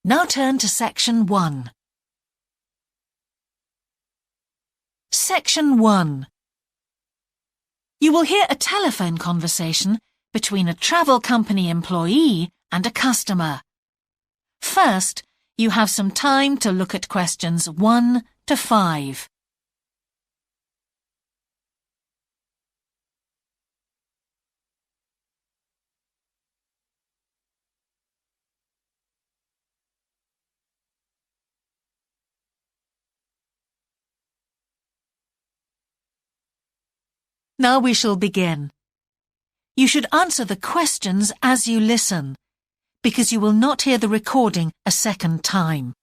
Now turn to Section 1. Section 1. You will hear a telephone conversation between a travel company employee and a customer. First, you have some time to look at questions 1 to 5. Now we shall begin. You should answer the questions as you listen, because you will not hear the recording a second time.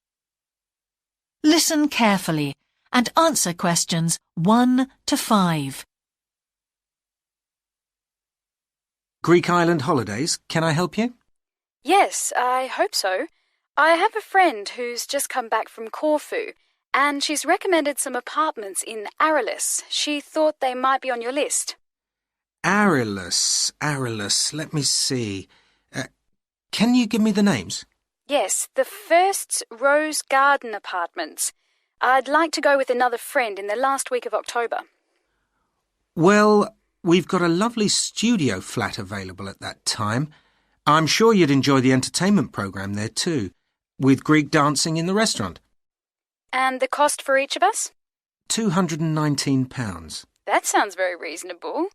Listen carefully and answer questions 1 to 5. Greek island holidays, can I help you? Yes, I hope so. I have a friend who's just come back from Corfu, and she's recommended some apartments in Arillis. She thought they might be on your list. Arillis, let me see. Can you give me the names? Yes, the first's Rose Garden Apartments. I'd like to go with another friend in the last week of October. Well, we've got a lovely studio flat available at that time. I'm sure you'd enjoy the entertainment programme there too, with Greek dancing in the restaurant. And the cost for each of us? £219. That sounds very reasonable.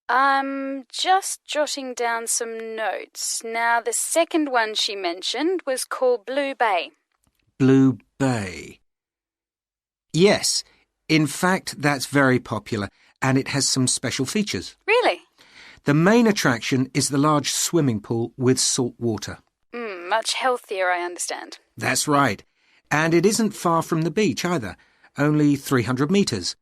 I'm just jotting down some notes. Now, the second one she mentioned was called Blue Bay. Blue Bay. Yes, in fact, that's very popular, and it has some special features. Really? The main attraction is the large swimming pool with salt water. Much healthier, I understand. That's right. And it isn't far from the beach either, only 300 metres.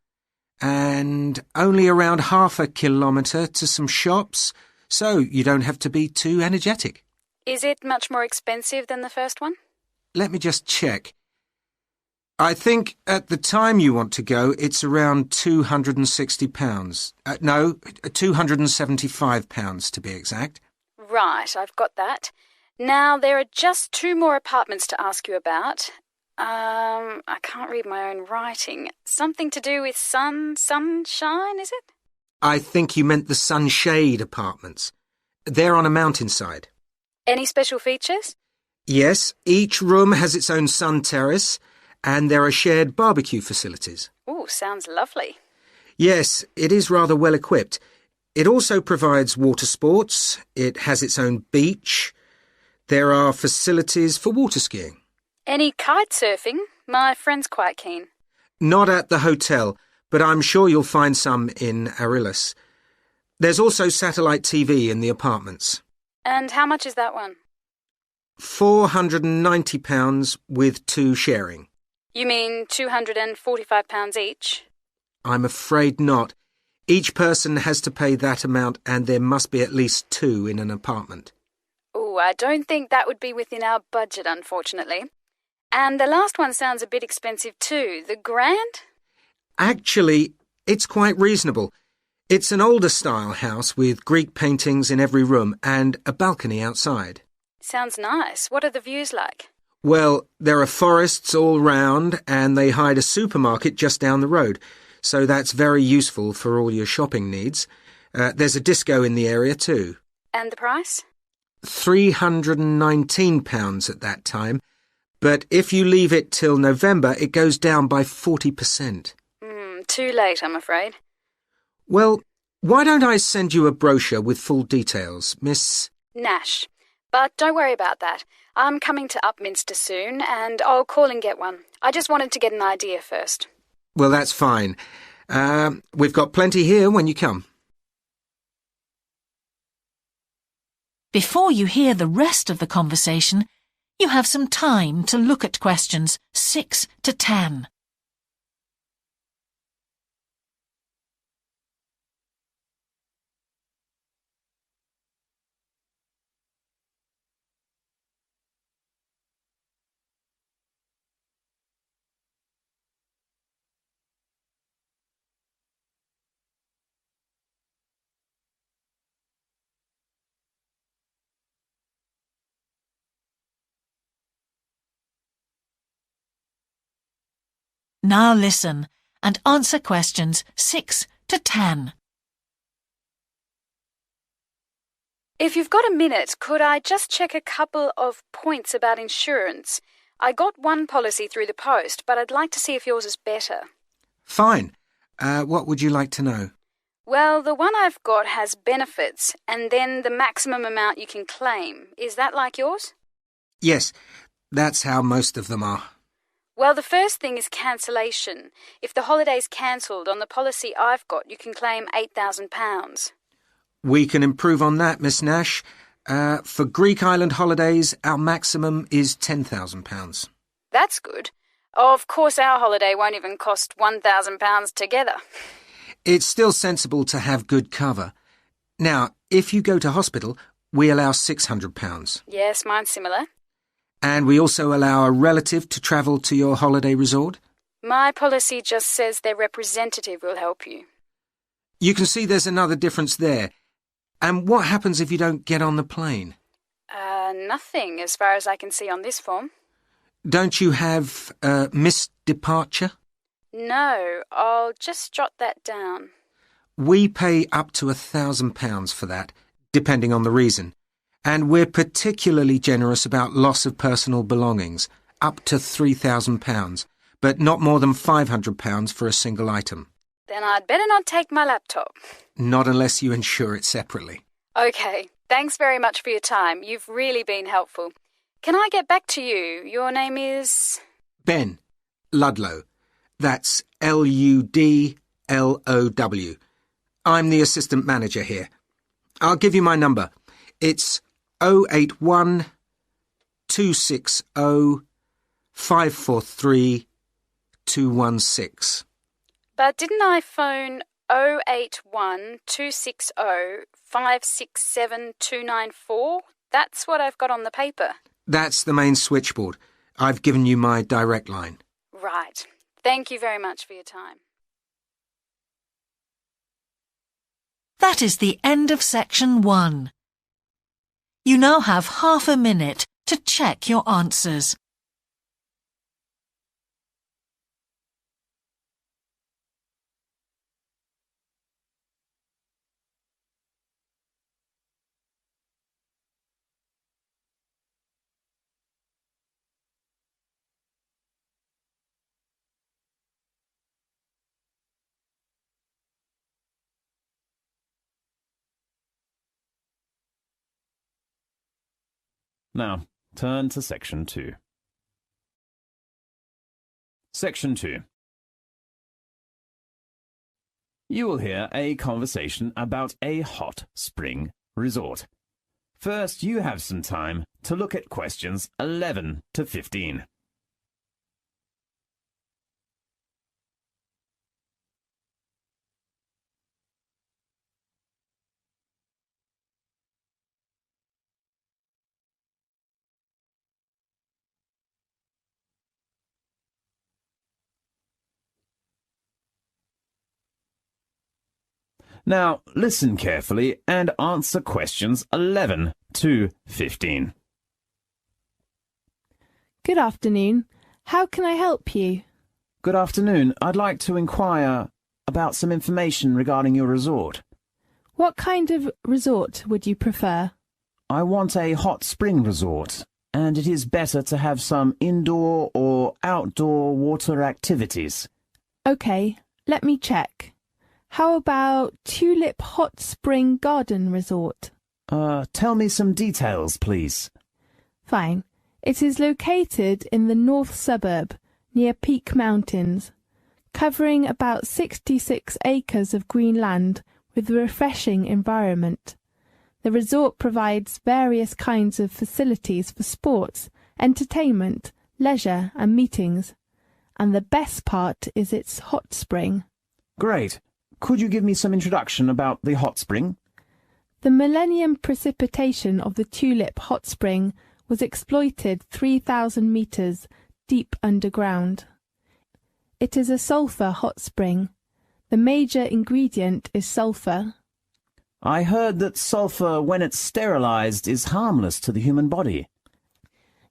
And only around half a kilometre to some shops, so you don't have to be too energetic. Is it much more expensive than the first one? Let me just check. I think at the time you want to go, it's around £260. No, £275 to be exact. Right, I've got that. Now, there are just 2 more apartments to ask you about. I can't read my own writing. Something to do with sunshine, is it? I think you meant the Sunshade Apartments. They're on a mountainside. Any special features? Yes, each room has its own sun terrace, and there are shared barbecue facilities. Ooh, sounds lovely. Yes, it is rather well equipped. It also provides water sports. It has its own beach. There are facilities for water skiing. Any kite surfing? My friend's quite keen. Not at the hotel, but I'm sure you'll find some in Arillis. There's also satellite TV in the apartments. And how much is that one? £490 with 2 sharing. You mean £245 each? I'm afraid not. Each person has to pay that amount, and there must be at least 2 in an apartment. Oh, I don't think that would be within our budget, unfortunately. And the last one sounds a bit expensive too. The Grand? Actually, it's quite reasonable. It's an older style house with Greek paintings in every room and a balcony outside. Sounds nice. What are the views like? Well, there are forests all round, and they hide a supermarket just down the road, so that's very useful for all your shopping needs. There's a disco in the area too. And the price? £319 at that time, but if you leave it till November, it goes down by 40%. Too late, I'm afraid. Well, why don't I send you a brochure with full details, Miss... Nash. But don't worry about that. I'm coming to Upminster soon, and I'll call and get one. I just wanted to get an idea first. Well, that's fine. We've got plenty here when you come. Before you hear the rest of the conversation, you have some time to look at questions 6 to 10. Now listen and answer questions 6 to 10. If you've got a minute, could I just check a couple of points about insurance? I got one policy through the post, but I'd like to see if yours is better. Fine. What would you like to know? Well, the one I've got has benefits, and then the maximum amount you can claim. Is that like yours? Yes, that's how most of them are. Well, the first thing is cancellation. If the holiday's cancelled on the policy I've got, you can claim £8,000. We can improve on that, Miss Nash. For Greek island holidays, our maximum is £10,000. That's good. Of course, our holiday won't even cost £1,000 together. It's still sensible to have good cover. Now, if you go to hospital, we allow £600. Yes, mine's similar. And we also allow a relative to travel to your holiday resort. My policy just says their representative will help you. You can see there's another difference there. And what happens if you don't get on the plane? Nothing, as far as I can see on this form. Don't you have missed departure? No, I'll just jot that down. We pay up to £1,000 for that, depending on the reason. And we're particularly generous about loss of personal belongings, up to £3,000, but not more than £500 for a single item. Then I'd better not take my laptop. Not unless you insure it separately. OK, thanks very much for your time. You've really been helpful. Can I get back to you? Your name is... Ben Ludlow. That's Ludlow. I'm the assistant manager here. I'll give you my number. It's 081 260 543 216. But didn't I phone 081 260 567 294? That's what I've got on the paper. That's the main switchboard. I've given you my direct line. Right. Thank you very much for your time. That is the end of section 1. You now have half a minute to check your answers. Now, turn to Section 2. Section 2. You will hear a conversation about a hot spring resort. First, you have some time to look at questions 11 to 15. Now, listen carefully and answer questions 11 to 15. Good afternoon. How can I help you? Good afternoon. I'd like to inquire about some information regarding your resort. What kind of resort would you prefer? I want a hot spring resort, and it is better to have some indoor or outdoor water activities. OK, let me check. How about Tulip Hot Spring Garden Resort? Tell me some details, please. Fine. It is located in the north suburb, near Peak Mountains, covering about 66 acres of green land with a refreshing environment. The resort provides various kinds of facilities for sports, entertainment, leisure and meetings. And the best part is its hot spring. Great. Could you give me some introduction about the hot spring? The millennium precipitation of the Tulip Hot Spring was exploited 3,000 metres deep underground. It is a sulphur hot spring. The major ingredient is sulphur. I heard that sulphur, when it's sterilised, is harmless to the human body.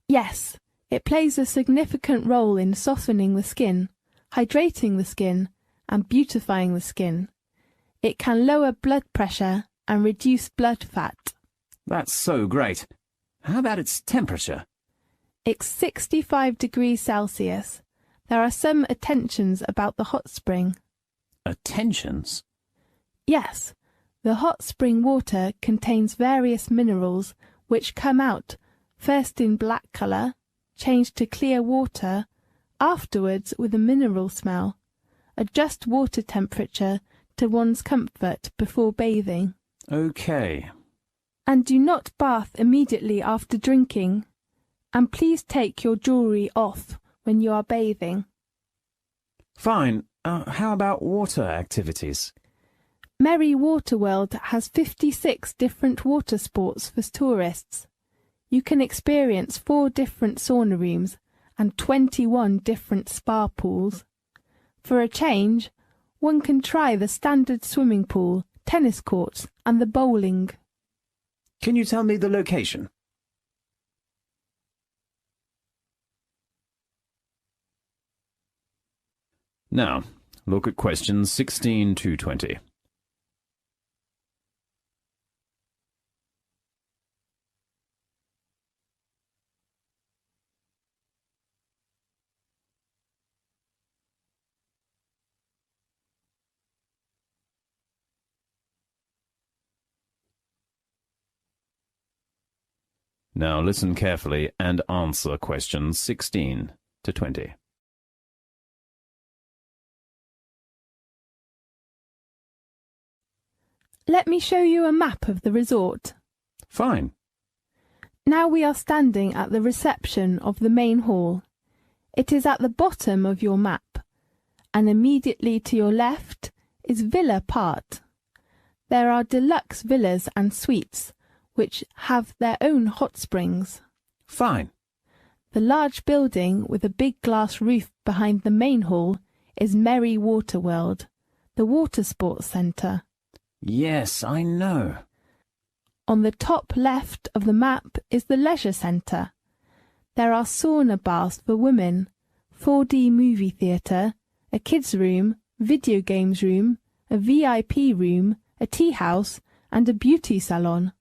Yes, it plays a significant role in softening the skin, hydrating the skin and beautifying the skin. It can lower blood pressure and reduce blood fat. That's so great. How about its temperature? It's 65 degrees Celsius. There are some attentions about the hot spring. Attentions? Yes, the hot spring water contains various minerals which come out first in black colour, change to clear water, afterwards with a mineral smell. Adjust water temperature to one's comfort before bathing. OK. And do not bath immediately after drinking. And please take your jewellery off when you are bathing. Fine. How about water activities? Merry Water World has 56 different water sports for tourists. You can experience 4 different sauna rooms and 21 different spa pools. For a change, one can try the standard swimming pool, tennis courts and the bowling. Can you tell me the location? Now, look at questions 16 to 20. Now listen carefully and answer questions 16 to 20. Let me show you a map of the resort. Fine. Now we are standing at the reception of the main hall. It is at the bottom of your map, and immediately to your left is Villa Part. There are deluxe villas and suites, which have their own hot springs. Fine. The large building with a big glass roof behind the main hall is Merry Water World, the water sports centre. Yes, I know. On the top left of the map is the leisure centre. There are sauna baths for women, 4D movie theatre, a kids' room, video games room, a VIP room, a tea house and a beauty salon.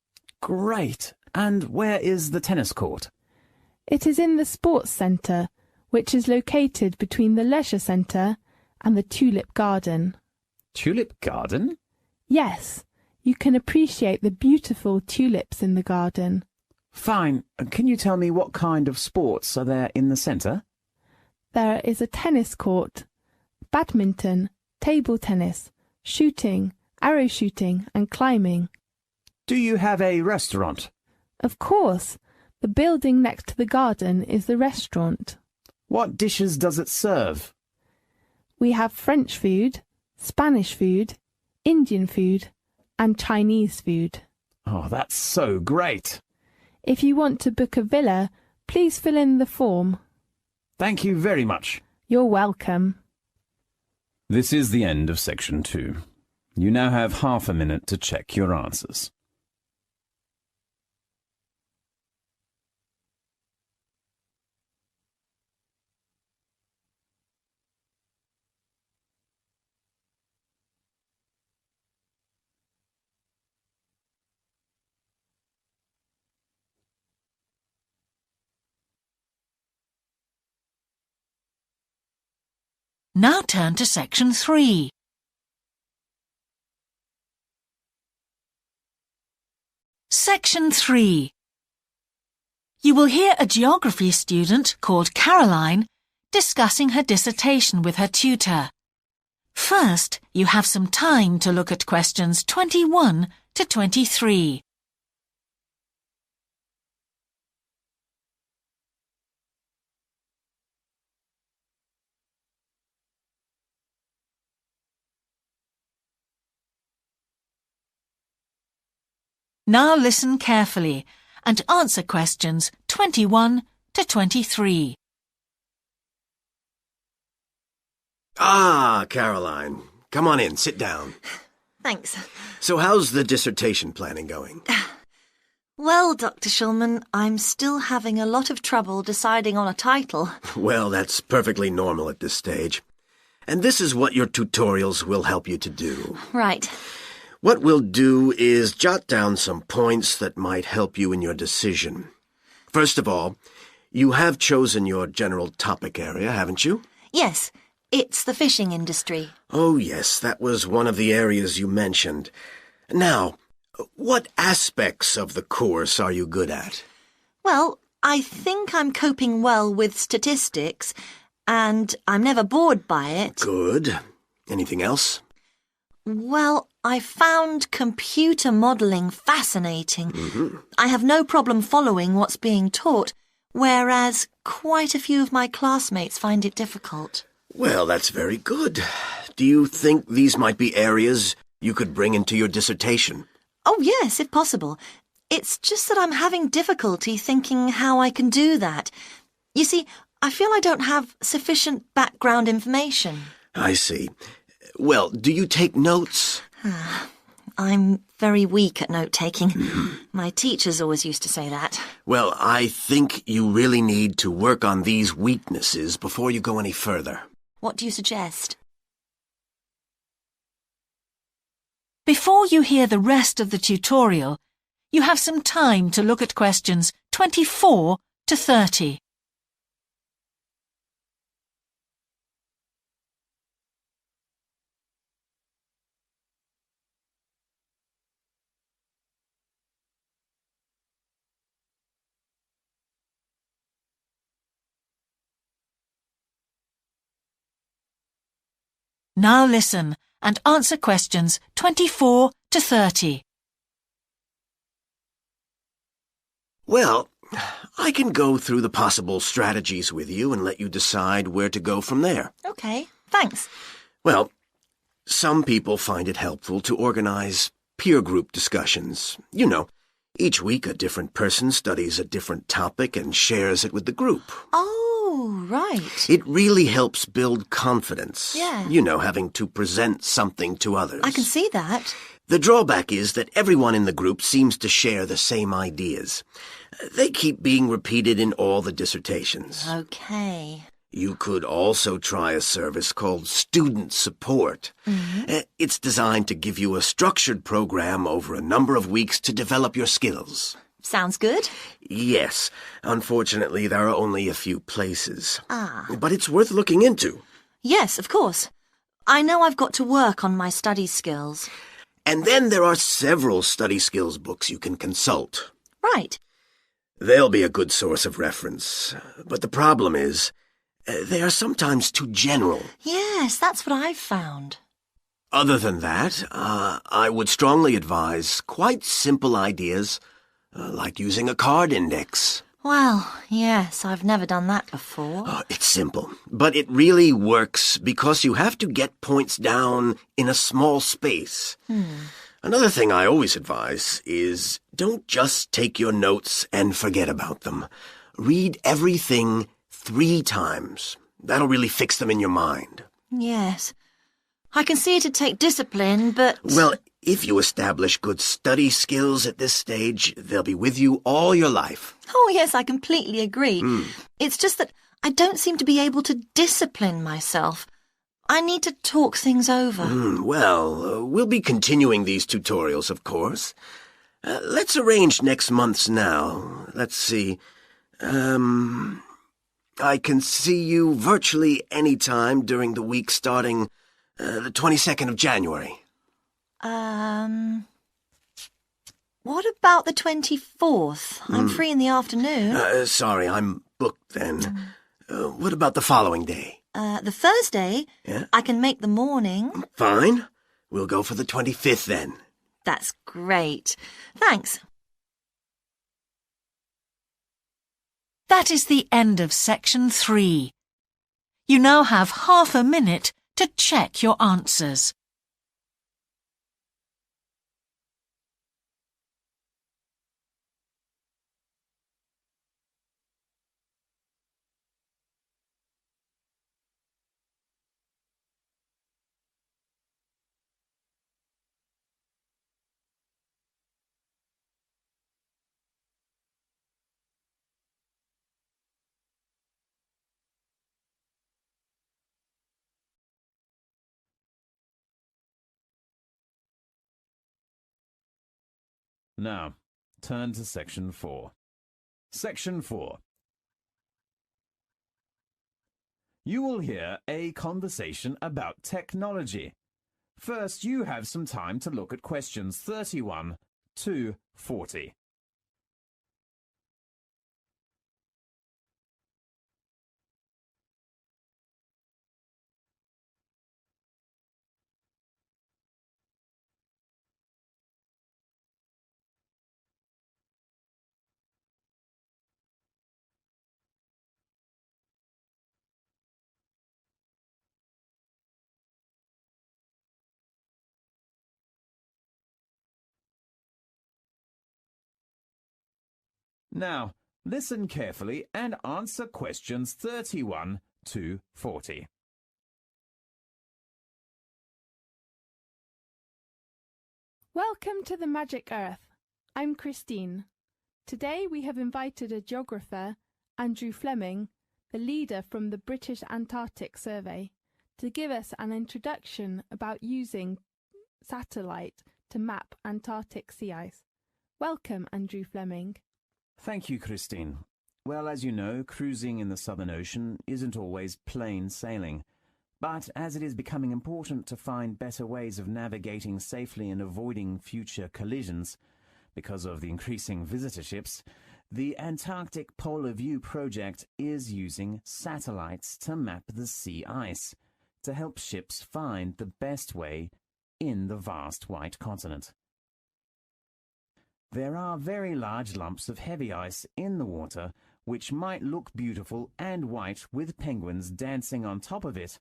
Great. And where is the tennis court? It is in the sports centre, which is located between the leisure centre and the tulip garden. Tulip garden? Yes, you can appreciate the beautiful tulips in the garden. Fine. Can you tell me what kind of sports are there in the centre? There is a tennis court, badminton, table tennis, shooting, arrow shooting and climbing. Do you have a restaurant? Of course. The building next to the garden is the restaurant. What dishes does it serve? We have French food, Spanish food, Indian food and Chinese food. Oh, that's so great. If you want to book a villa, please fill in the form. Thank you very much. You're welcome. This is the end of section 2. You now have half a minute to check your answers. Now turn to section 3. Section 3. You will hear a geography student called Caroline discussing her dissertation with her tutor. First, you have some time to look at questions 21 to 23. Now listen carefully and answer questions 21 to 23. Ah, Caroline. Come on in, sit down. Thanks. So how's the dissertation planning going? Well, Dr. Shulman, I'm still having a lot of trouble deciding on a title. Well, that's perfectly normal at this stage. And this is what your tutorials will help you to do. Right. What we'll do is jot down some points that might help you in your decision. First of all, you have chosen your general topic area, haven't you? Yes, it's the fishing industry. Oh, yes, that was one of the areas you mentioned. Now, what aspects of the course are you good at? Well, I think I'm coping well with statistics, and I'm never bored by it. Good. Anything else? Well, I found computer modelling fascinating. I have no problem following what's being taught, whereas quite a few of my classmates find it difficult. Well, that's very good. Do you think these might be areas you could bring into your dissertation? Oh, yes, if possible. It's just that I'm having difficulty thinking how I can do that. You see, I feel I don't have sufficient background information. I see. Well, do you take notes? I'm very weak at note-taking. My teachers always used to say that. Well, I think you really need to work on these weaknesses before you go any further. What do you suggest? Before you hear the rest of the tutorial, you have some time to look at questions 24 to 30. Now listen and answer questions 24 to 30. Well, I can go through the possible strategies with you and let you decide where to go from there. Okay, thanks. Well, some people find it helpful to organize peer group discussions. You know, each week a different person studies a different topic and shares it with the group. Oh, right. It really helps build confidence. Yeah. You know, having to present something to others. I can see that. The drawback is that everyone in the group seems to share the same ideas. They keep being repeated in all the dissertations. Okay. You could also try a service called Student Support. It's designed to give you a structured program over a number of weeks to develop your skills. Sounds good. Yes. Unfortunately, there are only a few places. Ah. But it's worth looking into. Yes, of course. I know I've got to work on my study skills. And then there are several study skills books you can consult. Right. They'll be a good source of reference. But the problem is, they are sometimes too general. Yes, that's what I've found. Other than that, I would strongly advise quite simple ideas, like using a card index. Well, yes, I've never done that before. It's simple, but it really works because you have to get points down in a small space. Another thing I always advise is don't just take your notes and forget about them. Read everything 3 times. That'll really fix them in your mind. Yes. I can see it'd take discipline, but... Well, if you establish good study skills at this stage, they'll be with you all your life. Oh, yes, I completely agree. It's just that I don't seem to be able to discipline myself. I need to talk things over. We'll be continuing these tutorials, of course. Let's arrange next month's now. Let's see. I can see you virtually any time during the week starting the 22nd of January. What about the 24th? I'm free in the afternoon. Sorry, I'm booked then. What about the following day? The Thursday? Yeah? I can make the morning. Fine. We'll go for the 25th then. That's great. Thanks. That is the end of section 3. You now have half a minute to check your answers. Now, turn to Section 4. Section 4. You will hear a conversation about technology. First, you have some time to look at questions 31 to 40. Now, listen carefully and answer questions 31 to 40. Welcome to the Magic Earth. I'm Christine. Today we have invited a geographer, Andrew Fleming, the leader from the British Antarctic Survey, to give us an introduction about using satellite to map Antarctic sea ice. Welcome, Andrew Fleming. Thank you, Christine. Well, as you know, cruising in the Southern Ocean isn't always plain sailing. But as it is becoming important to find better ways of navigating safely and avoiding future collisions, because of the increasing visitorships, the Antarctic Polar View project is using satellites to map the sea ice to help ships find the best way in the vast white continent. There are very large lumps of heavy ice in the water which might look beautiful and white with penguins dancing on top of it,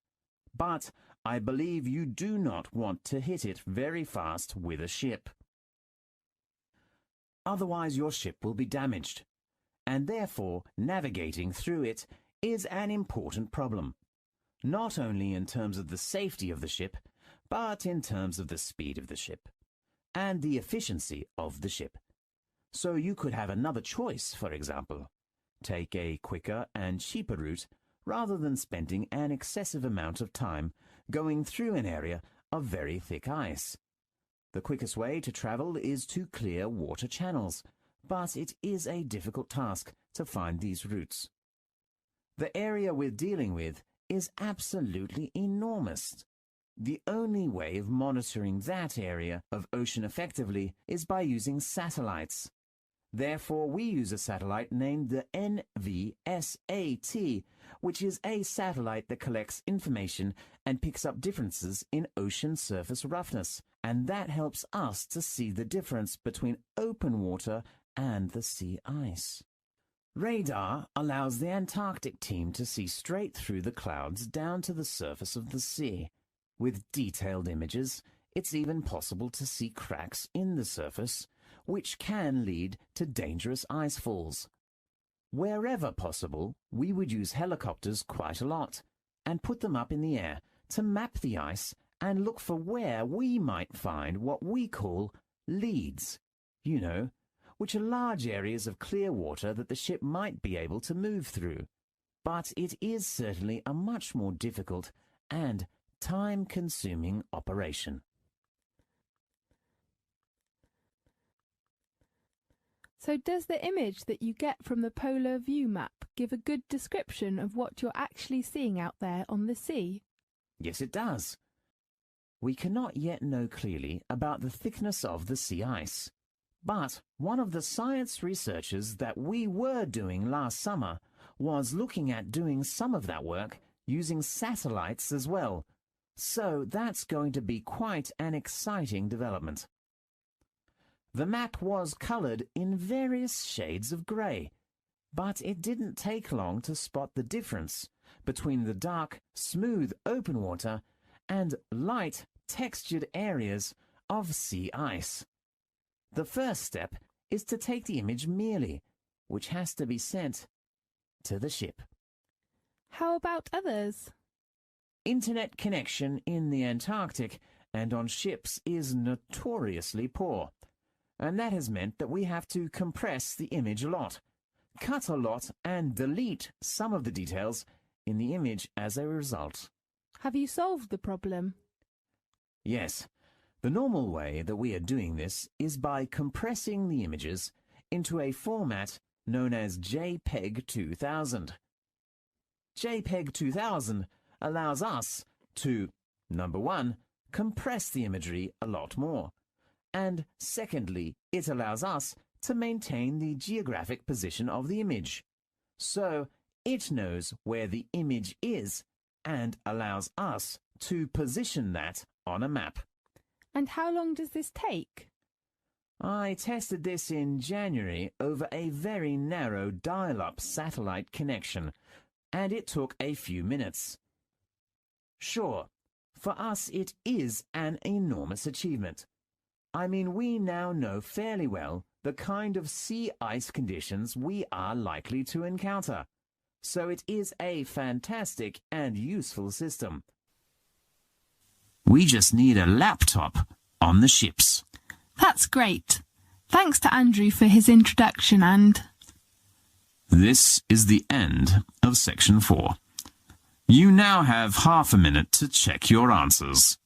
but I believe you do not want to hit it very fast with a ship. Otherwise your ship will be damaged, and therefore navigating through it is an important problem, not only in terms of the safety of the ship, but in terms of the speed of the ship and the efficiency of the ship. So you could have another choice, for example. Take a quicker and cheaper route rather than spending an excessive amount of time going through an area of very thick ice. The quickest way to travel is to clear water channels, but it is a difficult task to find these routes. The area we're dealing with is absolutely enormous. The only way of monitoring that area of ocean effectively is by using satellites. Therefore, we use a satellite named the NVSAT, which is a satellite that collects information and picks up differences in ocean surface roughness, and that helps us to see the difference between open water and the sea ice. Radar allows the Antarctic team to see straight through the clouds down to the surface of the sea. With detailed images, it's even possible to see cracks in the surface, which can lead to dangerous ice falls. Wherever possible, we would use helicopters quite a lot and put them up in the air to map the ice and look for where we might find what we call leads, which are large areas of clear water that the ship might be able to move through. But it is certainly a much more difficult and time-consuming operation. So does the image that you get from the Polar View map give a good description of what you're actually seeing out there on the sea? Yes, it does. We cannot yet know clearly about the thickness of the sea ice, but one of the science researchers that we were doing last summer was looking at doing some of that work using satellites as well. So that's going to be quite an exciting development. The map was coloured in various shades of grey, but it didn't take long to spot the difference between the dark, smooth open water and light, textured areas of sea ice. The first step is to take the image merely, which has to be sent to the ship. How about others? Internet connection in the Antarctic and on ships is notoriously poor, and that has meant that we have to compress the image a lot, cut a lot, and delete some of the details in the image as a result. Have you solved the problem? Yes, The normal way that we are doing this is by compressing the images into a format known as JPEG 2000. JPEG 2000 allows us to, number one, compress the imagery a lot more, and secondly, it allows us to maintain the geographic position of the image. So it knows where the image is and allows us to position that on a map. And how long does this take? I tested this in January over a very narrow dial-up satellite connection, and it took a few minutes. Sure, for us it is an enormous achievement. I mean, we now know fairly well the kind of sea ice conditions we are likely to encounter, so it is a fantastic and useful system. We just need a laptop on the ships. That's great. Thanks to Andrew for his introduction and... This is the end of section 4. You now have half a minute to check your answers.